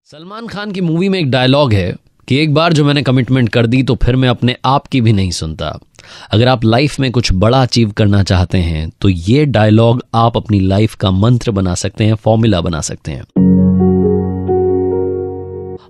सलमान खान की मूवी में एक डायलॉग है कि एक बार जो मैंने कमिटमेंट कर दी तो फिर मैं अपने आप की भी नहीं सुनता। अगर आप लाइफ में कुछ बड़ा अचीव करना चाहते हैं तो ये डायलॉग आप अपनी लाइफ का मंत्र बना सकते हैं, फॉर्मूला बना सकते हैं।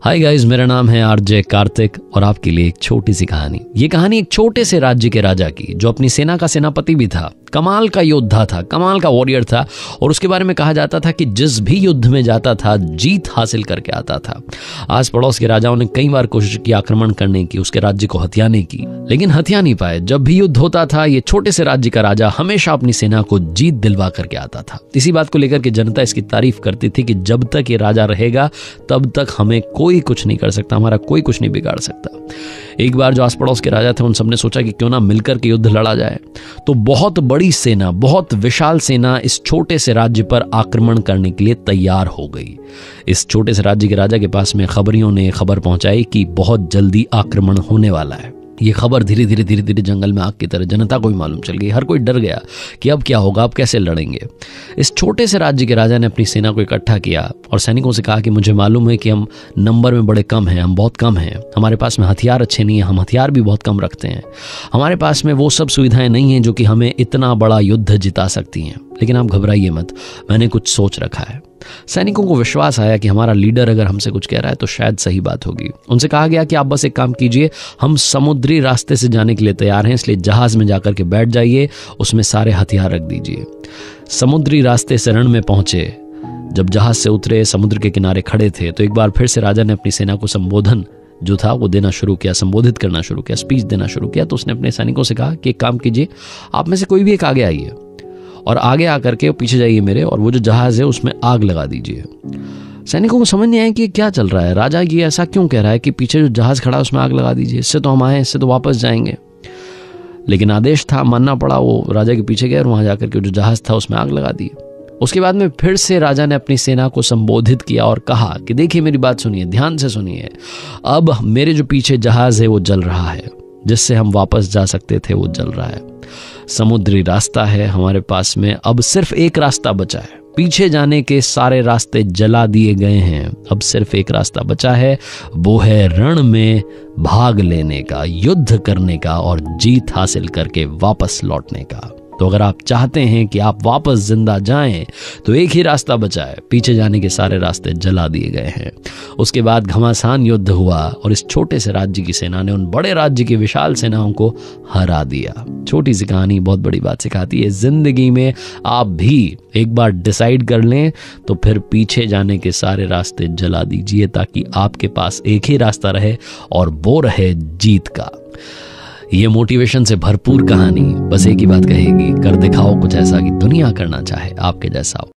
हाय गाइस, मेरा नाम है आरजे कार्तिक और आपके लिए एक छोटी सी कहानी। ये कहानी एक छोटे से राज्य के राजा की जो अपनी सेना का सेनापति भी था, कमाल का योद्धा था, कमाल का वॉरियर था और उसके बारे में कहा जाता था कि जिस भी युद्ध में जाता था जीत हासिल करके आता था। आस पड़ोस के राजाओं ने कई बार कोशिश की आक्रमण करने की, उसके राज्य को हथियाने की, लेकिन हथिया नहीं पाए। जब भी युद्ध होता था ये छोटे से राज्य का राजा हमेशा अपनी सेना को जीत दिलवा करके आता था। इसी बात को लेकर के जनता इसकी तारीफ करती थी कि जब तक ये राजा रहेगा तब तक हमें कोई कुछ नहीं कर सकता, हमारा कोई कुछ नहीं बिगाड़ सकता। एक बार जो आस पड़ोस के राजा थे उन सबने सोचा कि क्यों ना मिलकर के युद्ध लड़ा जाए। तो बहुत बड़ी सेना, बहुत विशाल सेना इस छोटे से राज्य पर आक्रमण करने के लिए तैयार हो गई। इस छोटे से राज्य के राजा के पास में खबरियों ने खबर पहुंचाई कि बहुत जल्दी आक्रमण होने वाला है। ये खबर धीरे धीरे जंगल में आग की तरह जनता को भी मालूम चल गई। हर कोई डर गया कि अब क्या होगा, अब कैसे लड़ेंगे। इस छोटे से राज्य के राजा ने अपनी सेना को इकट्ठा किया और सैनिकों से कहा कि मुझे मालूम है कि हम नंबर में बड़े कम हैं, हम बहुत कम हैं, हमारे पास में हथियार अच्छे नहीं हैं, हम हथियार भी बहुत कम रखते हैं, हमारे पास में वो सब सुविधाएं नहीं हैं जो कि हमें इतना बड़ा युद्ध जिता सकती हैं। लेकिन आप घबराइए मत, मैंने कुछ सोच रखा है। सैनिकों को विश्वास आया कि हमारा लीडर अगर हमसे कुछ कह रहा है तो शायद सही बात होगी। उनसे कहा गया कि आप बस एक काम कीजिए, हम समुद्री रास्ते से जाने के लिए तैयार हैं, इसलिए जहाज में जाकर के बैठ जाइए, उसमें सारे हथियार रख दीजिए। समुद्री रास्ते से रण में पहुंचे। जब जहाज से उतरे, समुद्र के किनारे खड़े थे तो एक बार फिर से राजा ने अपनी सेना को संबोधन जो था वो देना शुरू किया, संबोधित करना शुरू किया, स्पीच देना शुरू किया। तो उसने अपने सैनिकों से कहा कि एक काम कीजिए, आप में से कोई भी एक आगे आइए और आगे आकर के पीछे जाइए मेरे, और वो जो जहाज है उसमें आग लगा दीजिए। सैनिकों को समझ नहीं आया कि क्या चल रहा है, राजा ये ऐसा क्यों कह रहा है कि पीछे जो जहाज खड़ा है उसमें आग लगा दीजिए, इससे तो हम आए, इससे तो वापस जाएंगे। लेकिन आदेश था, मानना पड़ा। वो राजा के पीछे गए और वहां जाकर के जो जहाज था उसमें आग लगा दी। उसके बाद में फिर से राजा ने अपनी सेना को संबोधित किया और कहा कि देखिए मेरी बात सुनिए, ध्यान से सुनिए, अब मेरे जो पीछे जहाज है वो जल रहा है, जिससे हम वापस जा सकते थे वो जल रहा है। समुद्री रास्ता है हमारे पास में, अब सिर्फ एक रास्ता बचा है, पीछे जाने के सारे रास्ते जला दिए गए हैं, अब सिर्फ एक रास्ता बचा है, वो है रण में भाग लेने का, युद्ध करने का और जीत हासिल करके वापस लौटने का। तो अगर आप चाहते हैं कि आप वापस जिंदा जाएं तो एक ही रास्ता बचा है, पीछे जाने के सारे रास्ते जला दिए गए हैं। उसके बाद घमासान युद्ध हुआ और इस छोटे से राज्य की सेना ने उन बड़े राज्य की विशाल सेनाओं को हरा दिया। छोटी सी कहानी बहुत बड़ी बात सिखाती है। जिंदगी में आप भी एक बार डिसाइड कर लें तो फिर पीछे जाने के सारे रास्ते जला दीजिए, ताकि आपके पास एक ही रास्ता रहे और वो रहे जीत का। ये मोटिवेशन से भरपूर कहानी बस एक ही बात कहेगी, कर दिखाओ कुछ ऐसा कि दुनिया करना चाहे आपके जैसा।